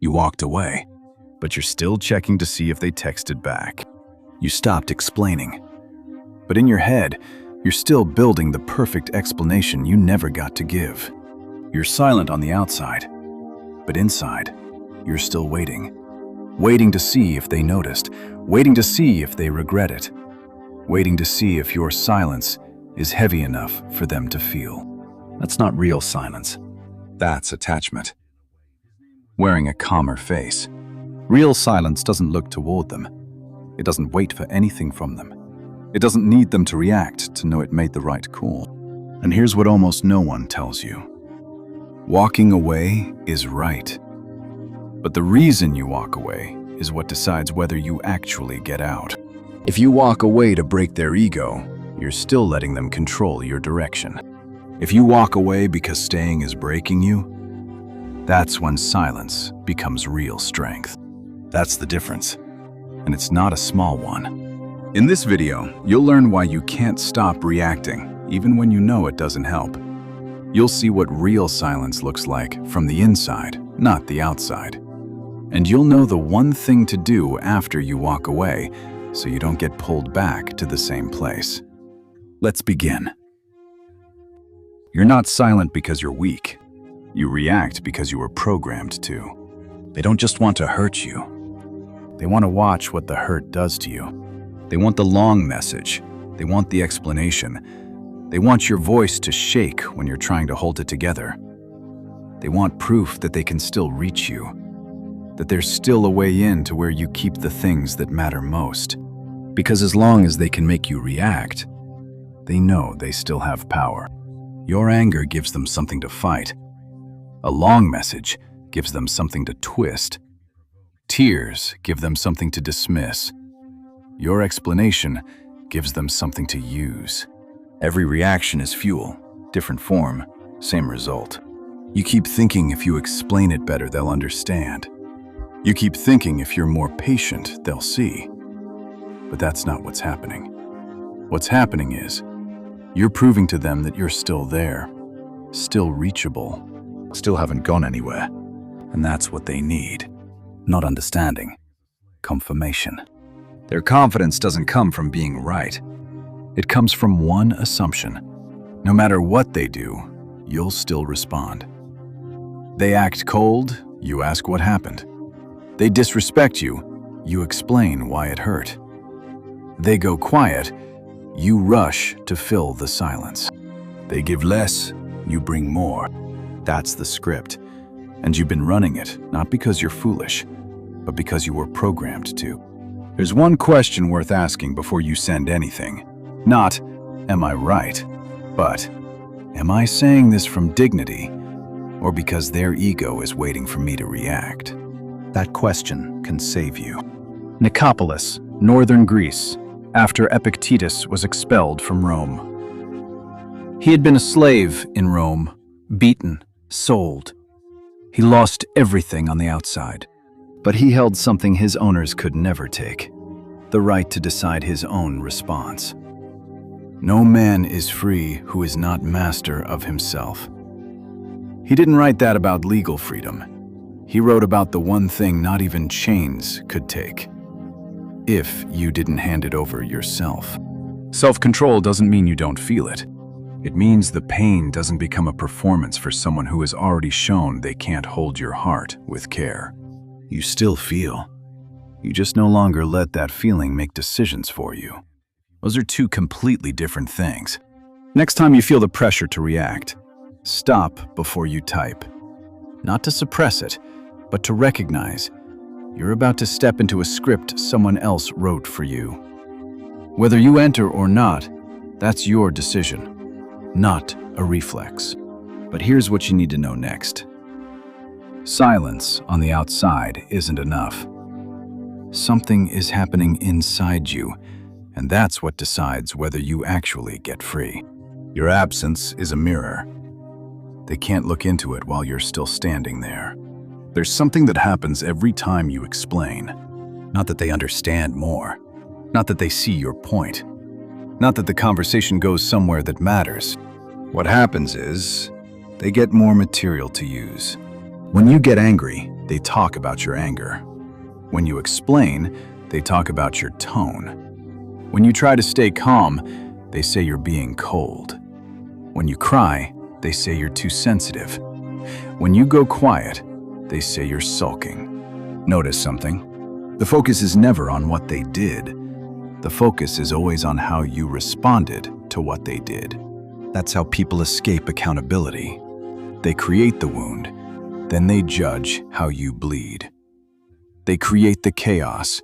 You walked away, but you're still checking to see if they texted back. You stopped explaining. But in your head, you're still building the perfect explanation you never got to give. You're silent on the outside, but inside, you're still waiting. Waiting to see if they noticed, waiting to see if they regret it, waiting to see if your silence is heavy enough for them to feel. That's not real silence. That's attachment. Wearing a calmer face. Real silence doesn't look toward them. It doesn't wait for anything from them. It doesn't need them to react to know it made the right call. And here's what almost no one tells you. Walking away is right. But the reason you walk away is what decides whether you actually get out. If you walk away to break their ego, you're still letting them control your direction. If you walk away because staying is breaking you, that's when silence becomes real strength. That's the difference. And it's not a small one. In this video, you'll learn why you can't stop reacting, even when you know it doesn't help. You'll see what real silence looks like from the inside, not the outside. And you'll know the one thing to do after you walk away, so you don't get pulled back to the same place. Let's begin. You're not silent because you're weak. You react because you were programmed to. They don't just want to hurt you. They want to watch what the hurt does to you. They want the long message. They want the explanation. They want your voice to shake when you're trying to hold it together. They want proof that they can still reach you, that there's still a way in to where you keep the things that matter most. Because as long as they can make you react, they know they still have power. Your anger gives them something to fight. A long message gives them something to twist. Tears give them something to dismiss. Your explanation gives them something to use. Every reaction is fuel, different form, same result. You keep thinking if you explain it better, they'll understand. You keep thinking if you're more patient, they'll see. But that's not what's happening. What's happening is, you're proving to them that you're still there, still reachable, still haven't gone anywhere. And that's what they need. Not understanding, confirmation. Their confidence doesn't come from being right. It comes from one assumption. No matter what they do, you'll still respond. They act cold, you ask what happened. They disrespect you, you explain why it hurt. They go quiet, you rush to fill the silence. They give less, you bring more. That's the script. And you've been running it, not because you're foolish, but because you were programmed to. There's one question worth asking before you send anything. Not, am I right? But, am I saying this from dignity, or because their ego is waiting for me to react? That question can save you. Nicopolis, northern Greece, after Epictetus was expelled from Rome. He had been a slave in Rome, beaten, sold. He lost everything on the outside, but he held something his owners could never take, the right to decide his own response. No man is free who is not master of himself. He didn't write that about legal freedom. He wrote about the one thing not even chains could take, if you didn't hand it over yourself. Self-control doesn't mean you don't feel it. It means the pain doesn't become a performance for someone who has already shown they can't hold your heart with care. You still feel. You just no longer let that feeling make decisions for you. Those are two completely different things. Next time you feel the pressure to react, stop before you type. Not to suppress it, but to recognize you're about to step into a script someone else wrote for you. Whether you enter or not, that's your decision, not a reflex. But here's what you need to know next. Silence on the outside isn't enough. Something is happening inside you, and that's what decides whether you actually get free. Your absence is a mirror. They can't look into it while you're still standing there. There's something that happens every time you explain. Not that they understand more. Not that they see your point. Not that the conversation goes somewhere that matters. What happens is, they get more material to use. When you get angry, they talk about your anger. When you explain, they talk about your tone. When you try to stay calm, they say you're being cold. When you cry, they say you're too sensitive. When you go quiet, they say you're sulking. Notice something? The focus is never on what they did. The focus is always on how you responded to what they did. That's how people escape accountability. They create the wound, then they judge how you bleed. They create the chaos,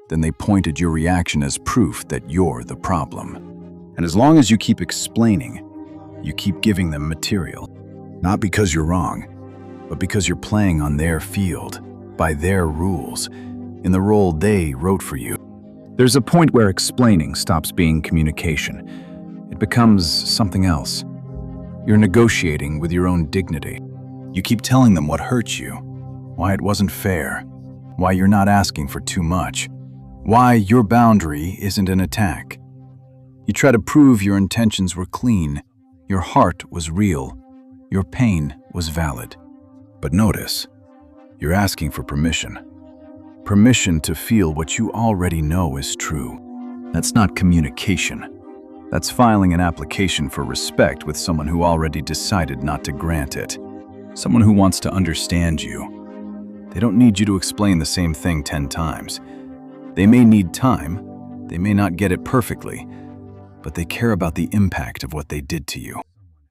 then they point at your reaction as proof that you're the problem. And as long as you keep explaining, you keep giving them material. Not because you're wrong, but because you're playing on their field, by their rules, in the role they wrote for you. There's a point where explaining stops being communication. It becomes something else. You're negotiating with your own dignity. You keep telling them what hurt you, why it wasn't fair, why you're not asking for too much, why your boundary isn't an attack. You try to prove your intentions were clean, your heart was real, your pain was valid. But notice, you're asking for permission. Permission to feel what you already know is true. That's not communication. That's filing an application for respect with someone who already decided not to grant it. Someone who wants to understand you. They don't need you to explain the same thing 10 times. They may need time, they may not get it perfectly, but they care about the impact of what they did to you.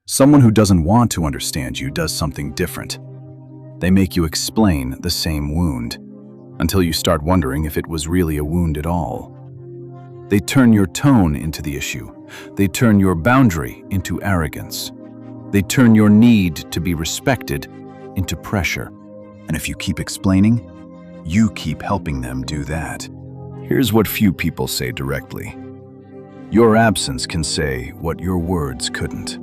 Someone who doesn't want to understand you does something different. They make you explain the same wound, until you start wondering if it was really a wound at all. They turn your tone into the issue. They turn your boundary into arrogance. They turn your need to be respected into pressure. And if you keep explaining, you keep helping them do that. Here's what few people say directly. Your absence can say what your words couldn't.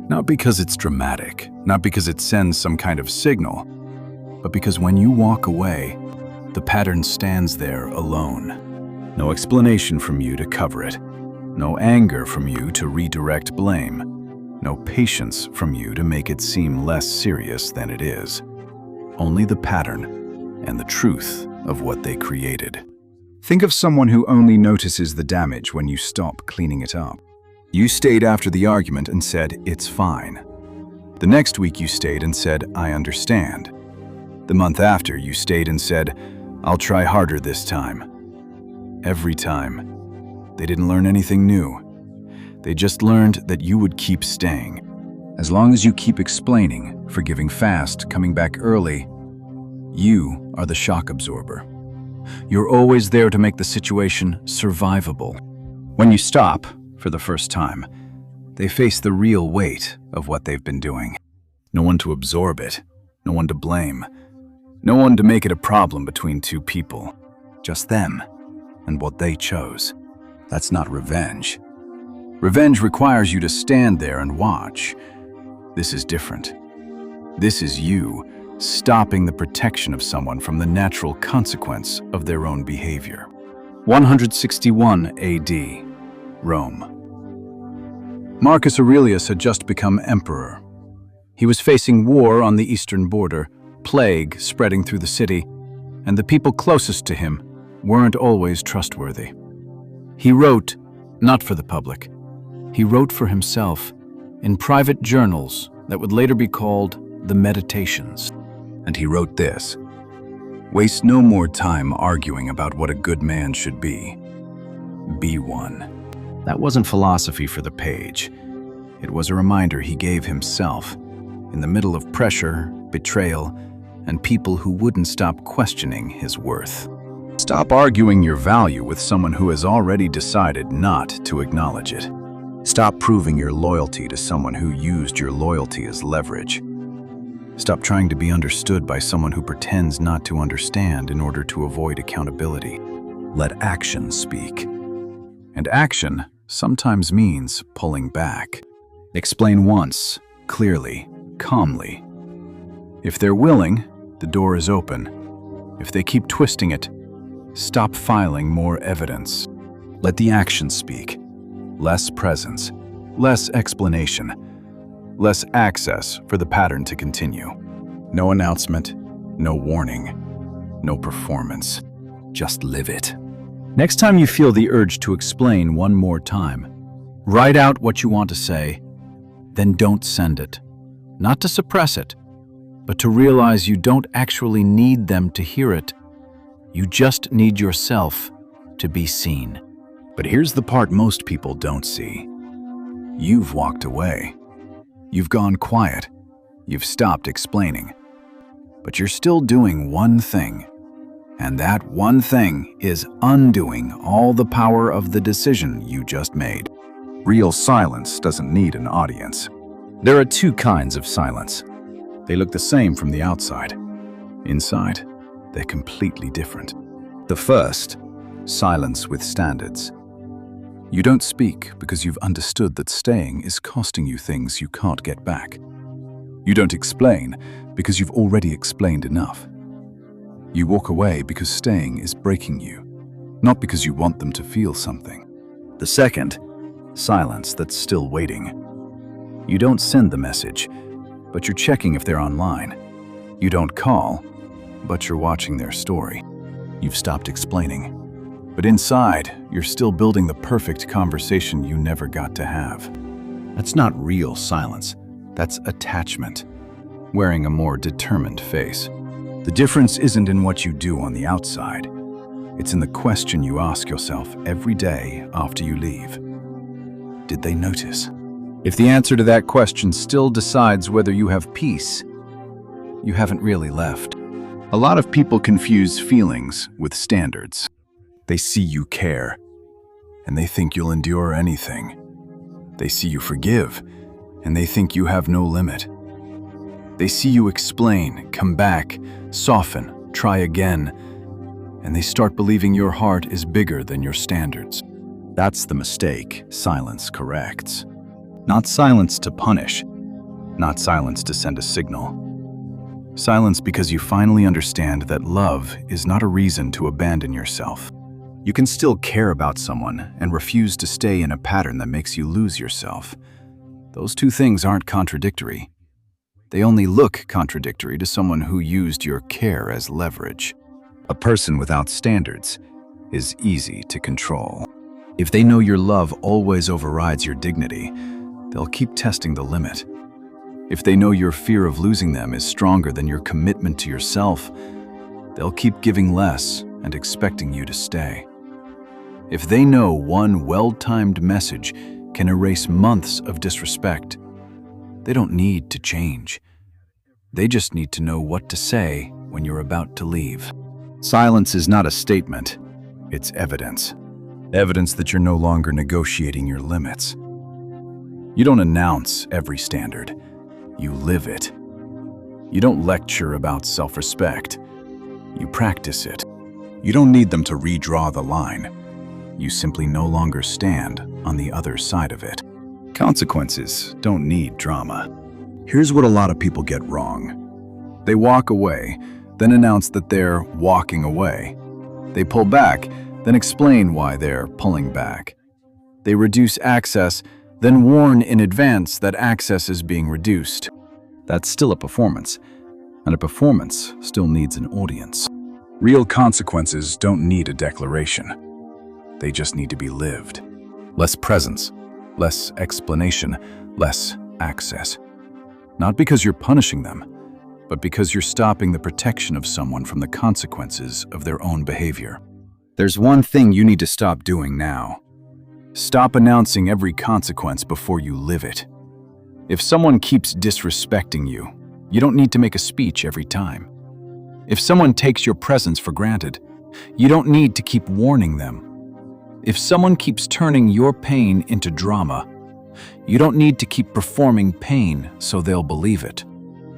Not because it's dramatic, not because it sends some kind of signal, but because when you walk away, the pattern stands there alone. No explanation from you to cover it. No anger from you to redirect blame. No patience from you to make it seem less serious than it is. Only the pattern and the truth of what they created. Think of someone who only notices the damage when you stop cleaning it up. You stayed after the argument and said, "It's fine." The next week you stayed and said, "I understand." The month after you stayed and said, "I'll try harder this time." Every time. They didn't learn anything new. They just learned that you would keep staying. As long as you keep explaining, forgiving fast, coming back early, you are the shock absorber. You're always there to make the situation survivable. When you stop, for the first time, they face the real weight of what they've been doing. No one to absorb it, no one to blame, no one to make it a problem between two people. Just them and what they chose. That's not revenge. Revenge requires you to stand there and watch. This is different. This is you stopping the protection of someone from the natural consequence of their own behavior. 161 AD, Rome. Marcus Aurelius had just become emperor. He was facing war on the eastern border, plague spreading through the city, and the people closest to him weren't always trustworthy. He wrote, not for the public. He wrote for himself in private journals that would later be called the Meditations. And he wrote this: "Waste no more time arguing about what a good man should be. Be one." That wasn't philosophy for the page. It was a reminder he gave himself in the middle of pressure, betrayal, and people who wouldn't stop questioning his worth. Stop arguing your value with someone who has already decided not to acknowledge it. Stop proving your loyalty to someone who used your loyalty as leverage. Stop trying to be understood by someone who pretends not to understand in order to avoid accountability. Let action speak. And action sometimes means pulling back. Explain once, clearly, calmly. If they're willing, the door is open. If they keep twisting it, stop filing more evidence. Let the action speak. Less presence, less explanation, less access for the pattern to continue. No announcement, no warning, no performance. Just live it. Next time you feel the urge to explain one more time, write out what you want to say, then don't send it. Not to suppress it, but to realize you don't actually need them to hear it. You just need yourself to be seen. But here's the part most people don't see. You've walked away. You've gone quiet. You've stopped explaining. But you're still doing one thing. And that one thing is undoing all the power of the decision you just made. Real silence doesn't need an audience. There are two kinds of silence. They look the same from the outside. Inside, they're completely different. The first, silence with standards. You don't speak because you've understood that staying is costing you things you can't get back. You don't explain because you've already explained enough. You walk away because staying is breaking you, not because you want them to feel something. The second, silence that's still waiting. You don't send the message, but you're checking if they're online. You don't call, but you're watching their story. You've stopped explaining. But inside, you're still building the perfect conversation you never got to have. That's not real silence. That's attachment, wearing a more determined face. The difference isn't in what you do on the outside. It's in the question you ask yourself every day after you leave. Did they notice? If the answer to that question still decides whether you have peace, you haven't really left. A lot of people confuse feelings with standards. They see you care, and they think you'll endure anything. They see you forgive, and they think you have no limit. They see you explain, come back, soften, try again, and they start believing your heart is bigger than your standards. That's the mistake silence corrects. Not silence to punish, not silence to send a signal. Silence because you finally understand that love is not a reason to abandon yourself. You can still care about someone and refuse to stay in a pattern that makes you lose yourself. Those two things aren't contradictory. They only look contradictory to someone who used your care as leverage. A person without standards is easy to control. If they know your love always overrides your dignity, they'll keep testing the limit. If they know your fear of losing them is stronger than your commitment to yourself, they'll keep giving less and expecting you to stay. If they know one well-timed message can erase months of disrespect, they don't need to change. They just need to know what to say when you're about to leave. Silence is not a statement, it's evidence. Evidence that you're no longer negotiating your limits. You don't announce every standard, you live it. You don't lecture about self-respect, you practice it. You don't need them to redraw the line. You simply no longer stand on the other side of it. Consequences don't need drama. Here's what a lot of people get wrong. They walk away, then announce that they're walking away. They pull back, then explain why they're pulling back. They reduce access, then warn in advance that access is being reduced. That's still a performance, and a performance still needs an audience. Real consequences don't need a declaration. They just need to be lived. Less presence, less explanation, less access. Not because you're punishing them, but because you're stopping the protection of someone from the consequences of their own behavior. There's one thing you need to stop doing now. Stop announcing every consequence before you live it. If someone keeps disrespecting you, you don't need to make a speech every time. If someone takes your presence for granted, you don't need to keep warning them. If someone keeps turning your pain into drama, you don't need to keep performing pain so they'll believe it.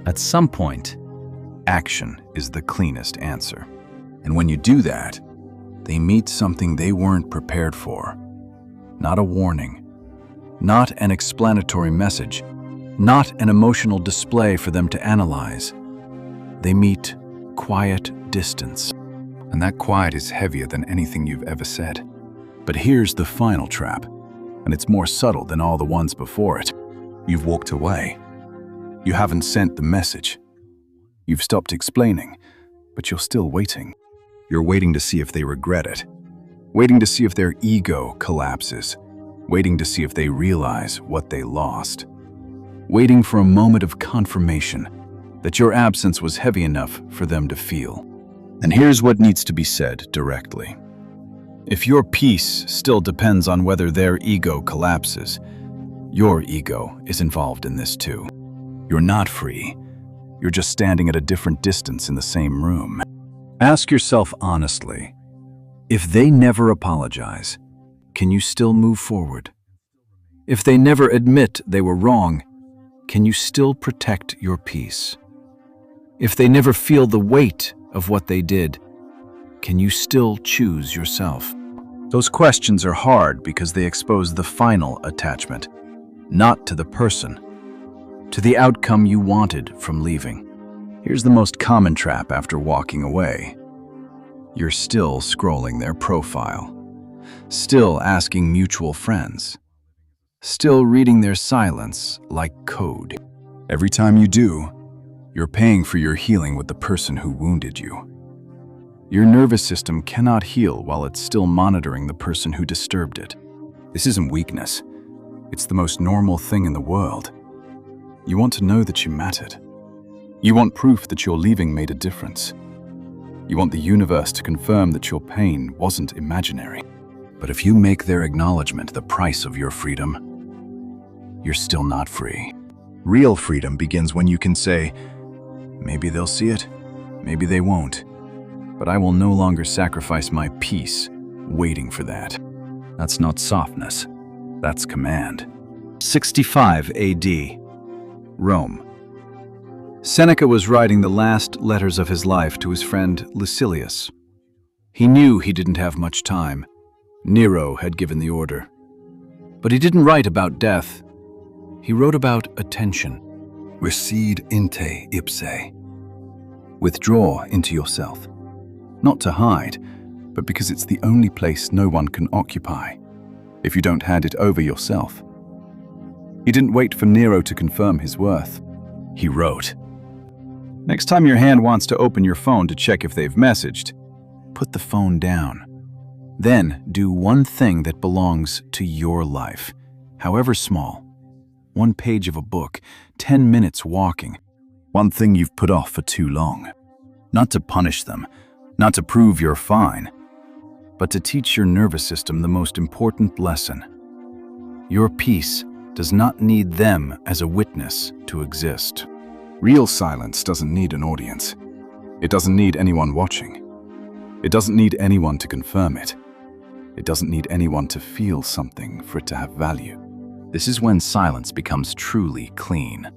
At some point, action is the cleanest answer. And when you do that, they meet something they weren't prepared for. Not a warning, not an explanatory message, not an emotional display for them to analyze. They meet quiet distance. And that quiet is heavier than anything you've ever said. But here's the final trap, and it's more subtle than all the ones before it. You've walked away. You haven't sent the message. You've stopped explaining, but you're still waiting. You're waiting to see if they regret it, waiting to see if their ego collapses, waiting to see if they realize what they lost, waiting for a moment of confirmation that your absence was heavy enough for them to feel. And here's what needs to be said directly. If your peace still depends on whether their ego collapses, your ego is involved in this too. You're not free. You're just standing at a different distance in the same room. Ask yourself honestly, if they never apologize, can you still move forward? If they never admit they were wrong, can you still protect your peace? If they never feel the weight of what they did, can you still choose yourself? Those questions are hard because they expose the final attachment, not to the person, to the outcome you wanted from leaving. Here's the most common trap after walking away. You're still scrolling their profile, still asking mutual friends, still reading their silence like code. Every time you do, you're paying for your healing with the person who wounded you. Your nervous system cannot heal while it's still monitoring the person who disturbed it. This isn't weakness. It's the most normal thing in the world. You want to know that you mattered. You want proof that your leaving made a difference. You want the universe to confirm that your pain wasn't imaginary. But if you make their acknowledgement the price of your freedom, you're still not free. Real freedom begins when you can say, maybe they'll see it, maybe they won't, but I will no longer sacrifice my peace waiting for that. That's not softness, that's command. 65 AD, Rome. Seneca was writing the last letters of his life to his friend Lucilius. He knew he didn't have much time. Nero had given the order. But he didn't write about death. He wrote about attention. Recede inte ipse. Withdraw into yourself. Not to hide, but because it's the only place no one can occupy, if you don't hand it over yourself. He didn't wait for Nero to confirm his worth. He wrote, "Next time your hand wants to open your phone to check if they've messaged, put the phone down. Then do one thing that belongs to your life, however small. One page of a book, 10 minutes walking. One thing you've put off for too long. Not to punish them, not to prove you're fine, but to teach your nervous system the most important lesson. Your peace does not need them as a witness to exist." Real silence doesn't need an audience. It doesn't need anyone watching. It doesn't need anyone to confirm it. It doesn't need anyone to feel something for it to have value. This is when silence becomes truly clean.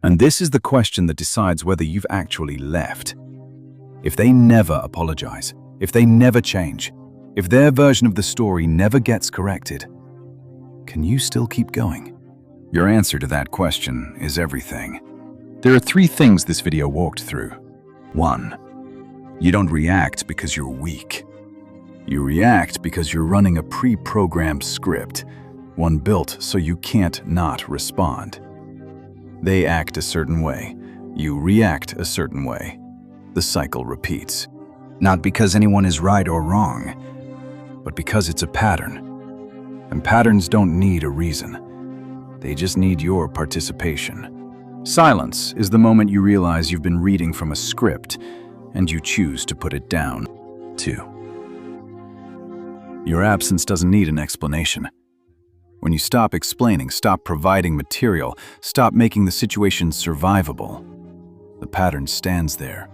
And this is the question that decides whether you've actually left. If they never apologize, if they never change, if their version of the story never gets corrected, can you still keep going? Your answer to that question is everything. There are 3 things this video walked through. 1. You don't react because you're weak. You react because you're running a pre-programmed script, one built so you can't not respond. They act a certain way. You react a certain way. The cycle repeats. Not because anyone is right or wrong, but because it's a pattern. And patterns don't need a reason. They just need your participation. Silence is the moment you realize you've been reading from a script and you choose to put it down. 2. Your absence doesn't need an explanation. When you stop explaining, stop providing material, stop making the situation survivable, the pattern stands there,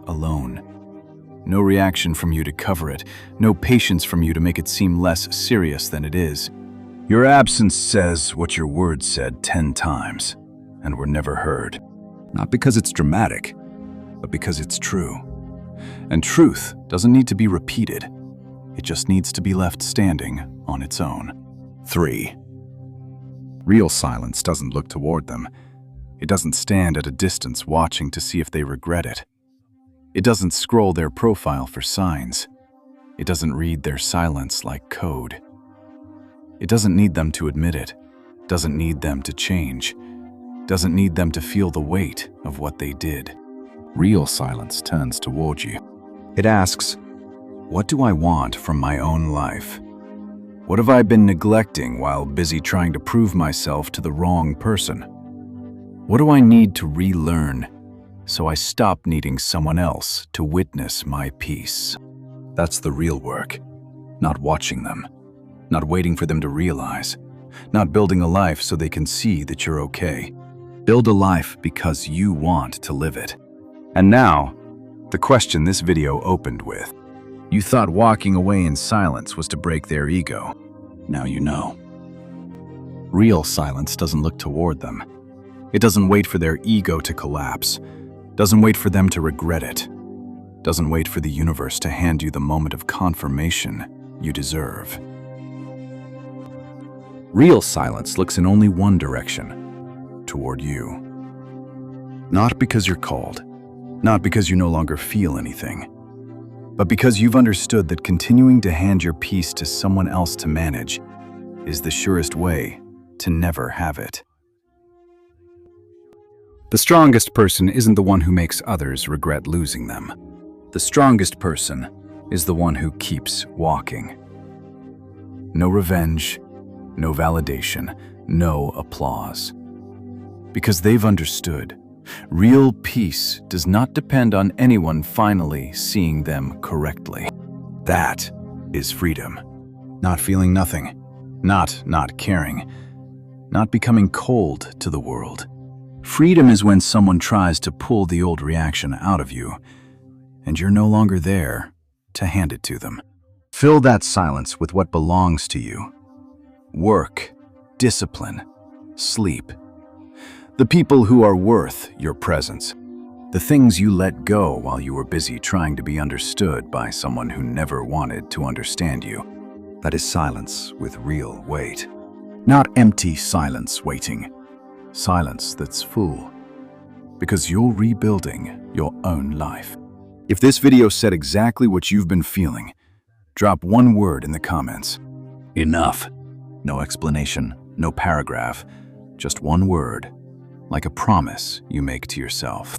alone. No reaction from you to cover it, no patience from you to make it seem less serious than it is. Your absence says what your words said 10 times. And were never heard. Not because it's dramatic, but because it's true. And truth doesn't need to be repeated. It just needs to be left standing on its own. 3. Real silence doesn't look toward them. It doesn't stand at a distance watching to see if they regret it. It doesn't scroll their profile for signs. It doesn't read their silence like code. It doesn't need them to admit it. Doesn't need them to change. Doesn't need them to feel the weight of what they did. Real silence turns toward you. It asks, What do I want from my own life? What have I been neglecting while busy trying to prove myself to the wrong person? What do I need to relearn so I stop needing someone else to witness my peace? That's the real work. Not watching them, not waiting for them to realize, not building a life so they can see that you're okay. Build a life because you want to live it. And now, the question this video opened with. You thought walking away in silence was to break their ego. Now you know. Real silence doesn't look toward them. It doesn't wait for their ego to collapse, doesn't wait for them to regret it, doesn't wait for the universe to hand you the moment of confirmation you deserve. Real silence looks in only one direction, toward you. Not because you're called, not because you no longer feel anything, but because you've understood that continuing to hand your peace to someone else to manage is the surest way to never have it. The strongest person isn't the one who makes others regret losing them. The strongest person is the one who keeps walking. No revenge, no validation, no applause. Because they've understood, real peace does not depend on anyone finally seeing them correctly. That is freedom. Not feeling nothing, not caring, not becoming cold to the world. Freedom is when someone tries to pull the old reaction out of you, and you're no longer there to hand it to them. Fill that silence with what belongs to you. Work, discipline, sleep. The people who are worth your presence. The things you let go while you were busy trying to be understood by someone who never wanted to understand you. That is silence with real weight. Not empty silence waiting. Silence that's full. Because you're rebuilding your own life. If this video said exactly what you've been feeling, drop one word in the comments. Enough. No explanation, no paragraph, just one word, like a promise you make to yourself.